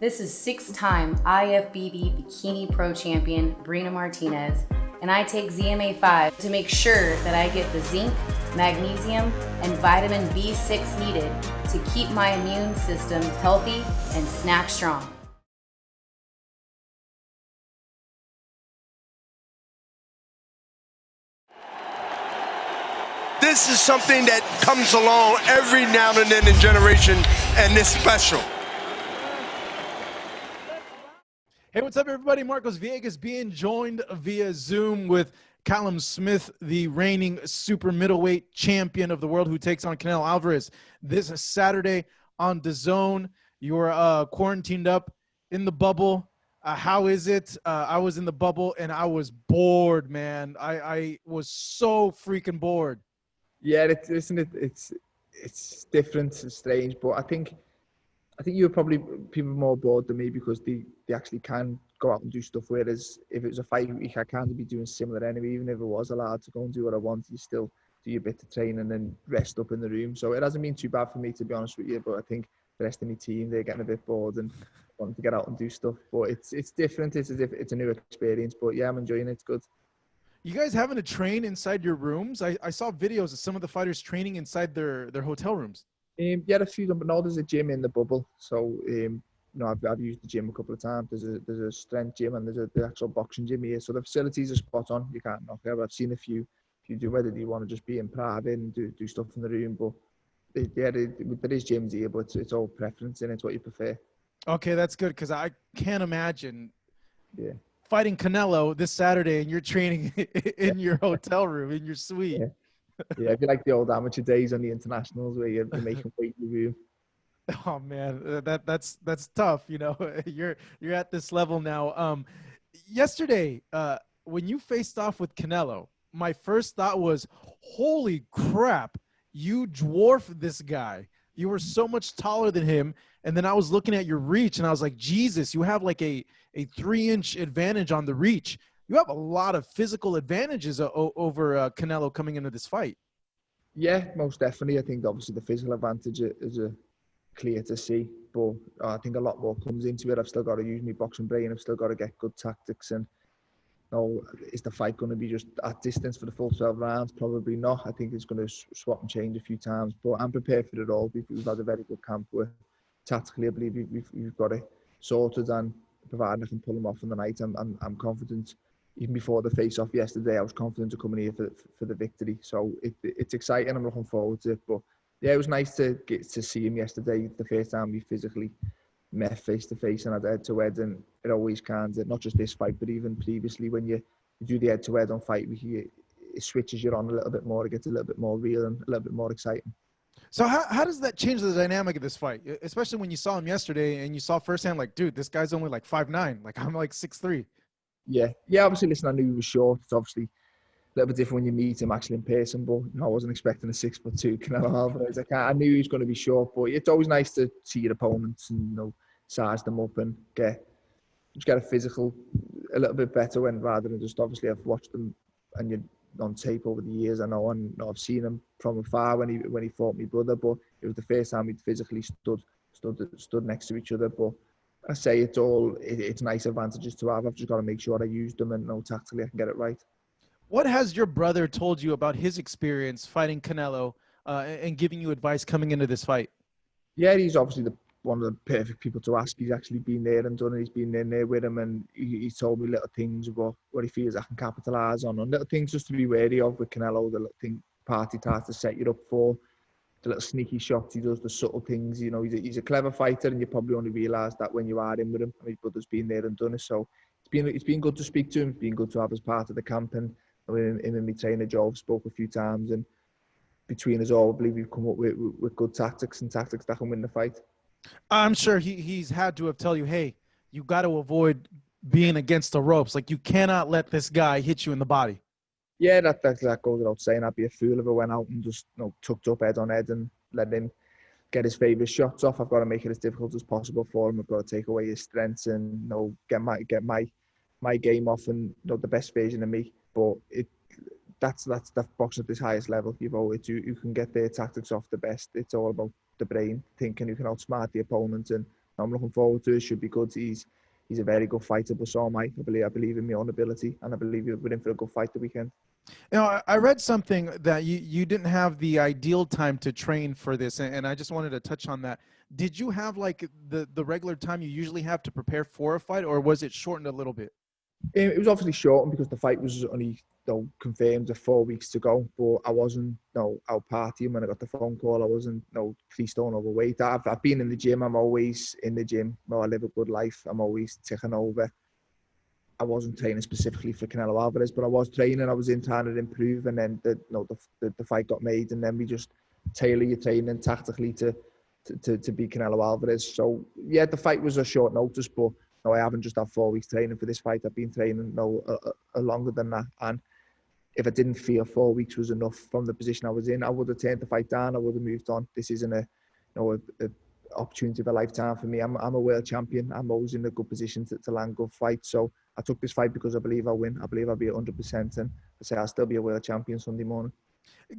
This is six-time IFBB Bikini Pro Champion Brina Martinez, and I take ZMA5 to make sure that I get the zinc, magnesium, and vitamin B6 needed to keep my immune system healthy and snap strong. This is something that comes along every now and then in generation, and it's special. Hey, what's up, everybody? Marcos Villegas being joined via Zoom with Callum Smith, the reigning super middleweight champion of the world, who takes on Canelo Alvarez this Saturday on DAZN. You're quarantined up in the bubble. How is it? I was in the bubble and I was bored, man. I was so freaking bored. Yeah, isn't it? It's different, it's strange, but I think you're probably people more bored than me because they actually can go out and do stuff. Whereas if it was a fight week, I can't be doing similar anyway. Even if it was allowed to go and do what I want, you still do your bit to train and then rest up in the room. So it hasn't been too bad for me, to be honest with you. But I think the rest of my team, they're getting a bit bored and wanting to get out and do stuff. But it's different. It's a new experience. But yeah, I'm enjoying it. It's good. You guys having to train inside your rooms? I saw videos of some of the fighters training inside their hotel rooms. Yeah, a few of them, but no, there's a gym in the bubble. So, I've used the gym a couple of times. There's a strength gym and there's the actual boxing gym here. So the facilities are spot on. You can't knock it. I've seen a few. If you do, whether you want to just be in private and do stuff in the room, but there is gyms here, but it's all preference and it's what you prefer. Okay, that's good because I can't imagine fighting Canelo this Saturday and you're training in your hotel room, in your suite. Yeah, it'd be like the old amateur days on the internationals where you're making weight in your room. Oh man, that's tough. You know, you're at this level now. Yesterday, when you faced off with Canelo, my first thought was, holy crap, you dwarfed this guy. You were so much taller than him. And then I was looking at your reach and I was like, Jesus, you have like a 3-inch advantage on the reach. You have a lot of physical advantages over Canelo coming into this fight. Yeah, most definitely. I think obviously the physical advantage is clear to see, but I think a lot more comes into it. I've still got to use my boxing brain. I've still got to get good tactics. And is the fight going to be just at distance for the full 12 rounds? Probably not. I think it's going to swap and change a few times, but I'm prepared for it all. We've had a very good camp where tactically I believe we've got it sorted, and providing I can pull them off in the night, I'm confident. Even before the face-off yesterday, I was confident of coming here for the victory. So it's exciting. I'm looking forward to it. But yeah, it was nice to get to see him yesterday. The first time we physically met face-to-face and had head-to-head, and it always can. Not just this fight, but even previously when you do the head-to-head on fight week, it switches you on a little bit more. It gets a little bit more real and a little bit more exciting. So how does that change the dynamic of this fight? Especially when you saw him yesterday and you saw firsthand, like, dude, this guy's only like 5'9". Like, I'm like 6'3". Yeah. Obviously, listen, I knew he was short. It's obviously a little bit different when you meet him actually in person, but I wasn't expecting a 6'2" Canelo Alvarez. I knew he was going to be short, but it's always nice to see your opponents and size them up and get a physical a little bit better rather than just obviously I've watched them and you're on tape over the years. I know, and I've seen him from afar when he fought my brother, but it was the first time we'd physically stood next to each other. But I say it's nice advantages to have. I've just got to make sure I use them and tactically I can get it right. What has your brother told you about his experience fighting Canelo and giving you advice coming into this fight? Yeah, he's obviously one of the perfect people to ask. He's actually been there and done it. He's been in there with him, and he's told me little things about what he feels I can capitalise on, and little things just to be wary of with Canelo. The little thing party tries to set you up for, the little sneaky shots he does, the subtle things. He's a clever fighter, and you probably only realise that when you are in with him. And his brother's been there and done it, so it's been good to speak to him. It's been good to have as part of the camp, and him and my trainer Joe spoke a few times, and between us all, I believe we've come up with good tactics that can win the fight. I'm sure he's had to have tell you, hey, you got to avoid being against the ropes. Like, you cannot let this guy hit you in the body. Yeah, that goes without saying. I'd be a fool if I went out and just tucked up head on head and let him get his favourite shots off. I've got to make it as difficult as possible for him. I've got to take away his strengths and get my game off and the best version of me. But that's boxing at this highest level. You can get their tactics off the best. It's all about the brain, thinking you can outsmart the opponent and I'm looking forward to it. Should be good. He's a very good fighter, but so am I. I believe in my own ability, and I believe we're in for a good fight the weekend. You know, I read something that you didn't have the ideal time to train for this, and I just wanted to touch on that. Did you have like the regular time you usually have to prepare for a fight, or was it shortened a little bit? It was obviously shortened because the fight was only confirmed with 4 weeks to go. But I wasn't out partying when I got the phone call. I wasn't 3 stone overweight. I've been in the gym. I'm always in the gym. I live a good life. I'm always ticking over. I wasn't training specifically for Canelo Alvarez, but I was training. I was in trying to improve, and then the fight got made, and then we just tailor your training tactically to beat Canelo Alvarez. So yeah, the fight was a short notice, but no, I haven't just had 4 weeks training for this fight. I've been training longer than that, and if I didn't feel 4 weeks was enough from the position I was in, I would have turned the fight down. I would have moved on. This isn't a opportunity of a lifetime for me. I'm a world champion. I'm always in a good position to land good fights. So I took this fight because I believe I'll win. I believe I'll be 100%, and I say I'll still be a world champion Sunday morning.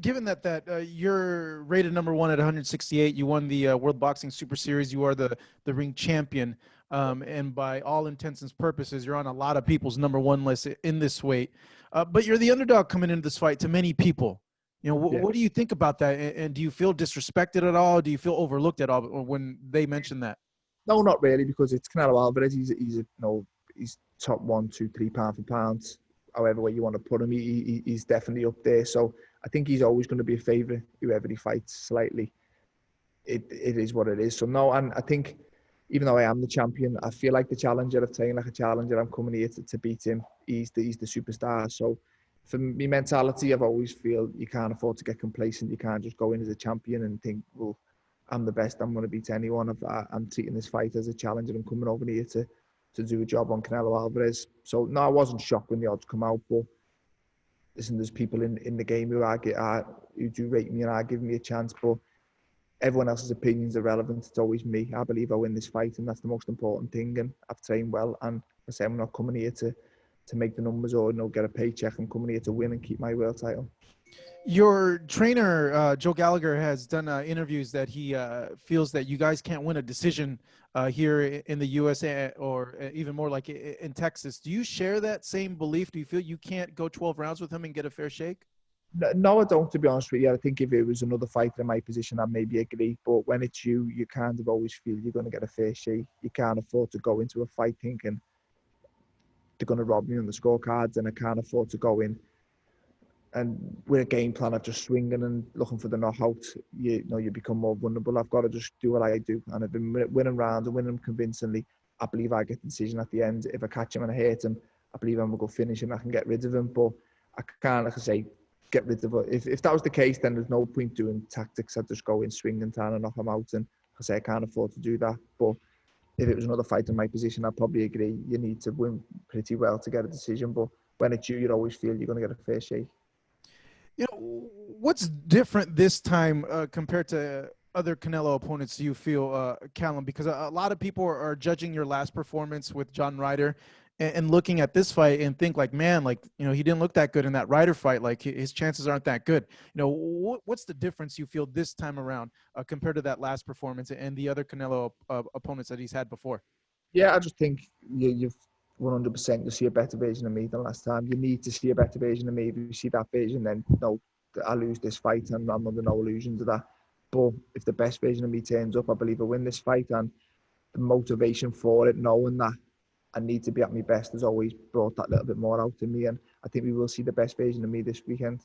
Given that you're rated number 1 at 168, you won the World Boxing Super Series. You are the ring champion, and by all intents and purposes, you're on a lot of people's number 1 list in this weight. But you're the underdog coming into this fight to many people. You know, what do you think about that? And do you feel disrespected at all? Do you feel overlooked at all when they mention that? No, not really, because it's Canelo Alvarez. He's top 1, 2, 3 pound for pound, however way you want to put him. He's definitely up there. So I think he's always going to be a favourite, whoever he fights slightly. It is what it is. So no, and I think even though I am the champion, I feel like the challenger. I've trained like a challenger. I'm coming here to beat him. He's the superstar. So for me, mentality, I've always feel you can't afford to get complacent. You can't just go in as a champion and think, well, I'm the best. I'm going to beat anyone. I'm treating this fight as a challenger. I'm coming over here to do a job on Canelo Alvarez. So no, I wasn't shocked when the odds come out, but listen, there's people in the game who do rate me and are giving me a chance, but everyone else's opinions are relevant. It's always me. I believe I win this fight, and that's the most important thing. And I've trained well, and I say I'm not coming here to make the numbers or get a paycheck. I'm coming here to win and keep my world title. Your trainer, Joe Gallagher, has done interviews that he feels that you guys can't win a decision here in the USA or even more like in Texas. Do you share that same belief? Do you feel you can't go 12 rounds with him and get a fair shake? No, I don't, to be honest with you. I think if it was another fighter in my position, I'd maybe agree. But when it's you kind of always feel you're going to get a fair shake. You can't afford to go into a fight thinking they're going to rob me on the scorecards, and I can't afford to go in and with a game plan of just swinging and looking for the knockout. You become more vulnerable. I've got to just do what I do, and I've been winning rounds and winning them convincingly. I believe I get the decision at the end. If I catch him and I hurt him, I believe I'm going to go finish him. I can get rid of him, but I can't, like I say, get rid of it. If that was the case, then there's no point doing tactics. I'd just go in, swing and trying to knock him out, and I say I can't afford to do that. But if it was another fight in my position, I'd probably agree. You need to win pretty well to get a decision, but when it's you always feel you're going to get a fair shake. You know, what's different this time compared to other Canelo opponents, do you feel, Callum? Because a lot of people are judging your last performance with John Ryder and looking at this fight and think like, man, like, he didn't look that good in that Ryder fight. Like his chances aren't that good. What's the difference you feel this time around compared to that last performance and the other Canelo opponents that he's had before? Yeah, I just think you've 100% you'll see a better version of me than last time. You need to see a better version of me. If you see that version, then no, I lose this fight, and I'm under no illusions of that. But if the best version of me turns up, I believe I win this fight, and the motivation for it, knowing that I need to be at my best, has always brought that little bit more out in me, and I think we will see the best version of me this weekend.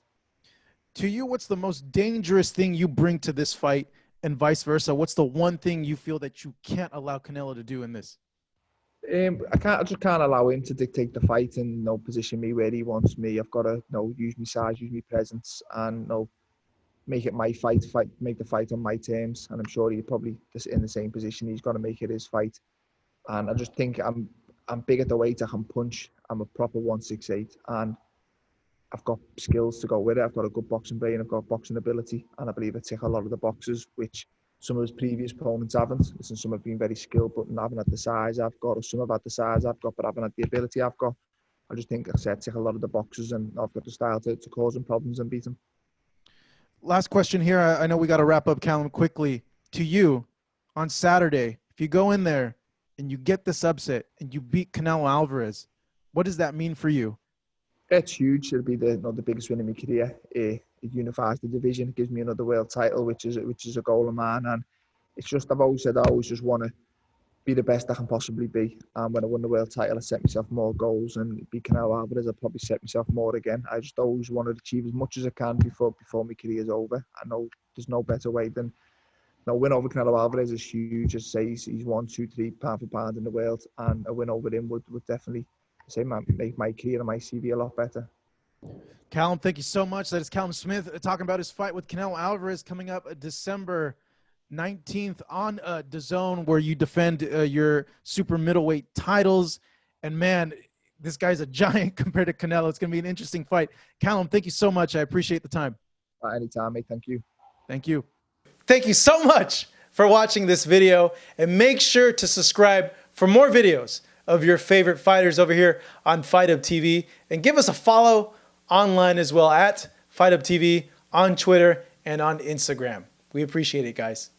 To you, what's the most dangerous thing you bring to this fight, and vice versa? What's the one thing you feel that you can't allow Canelo to do in this? I just can't allow him to dictate the fight and position me where he wants me. I've got to use my size, use my presence, and make it my fight, make the fight on my terms. And I'm sure he's probably just in the same position. He's got to make it his fight. And I just think I'm big at the weight. I can punch. I'm a proper 168, and I've got skills to go with it. I've got a good boxing brain. I've got boxing ability, and I believe I tick a lot of the boxes which some of his previous opponents haven't. Listen, some have been very skilled, but haven't had the size I've got, or some have had the size I've got, but haven't had the ability I've got. I just think, like I said, tick a lot of the boxes, and I've got the style to cause him problems and beat him. Last question here. I know we got to wrap up, Callum, quickly. To you, on Saturday, if you go in there and you get this upset and you beat Canelo Alvarez, what does that mean for you? It's huge. It'll be the biggest win in my career. It unifies the division. It gives me another world title, which is a goal of mine. And it's just, I've always said I always just want to be the best I can possibly be. And when I won the world title, I set myself more goals, and beat Canelo Alvarez, I probably set myself more again. I just always want to achieve as much as I can before my career's over. I know there's no better way than win over Canelo Alvarez is huge. As I say, he's 1, 2, 3 pound for pound in the world, and a win over him would definitely make my career and my CV a lot better. Callum, thank you so much. That is Callum Smith talking about his fight with Canelo Alvarez coming up December 19th on DAZN, where you defend your super middleweight titles. And man, this guy's a giant compared to Canelo. It's going to be an interesting fight. Callum, thank you so much. I appreciate the time. Anytime, mate. Thank you. Thank you. Thank you so much for watching this video, and make sure to subscribe for more videos of your favorite fighters over here on Fight Up TV, and give us a follow online as well at Fight Up TV on Twitter and on Instagram. We appreciate it, guys.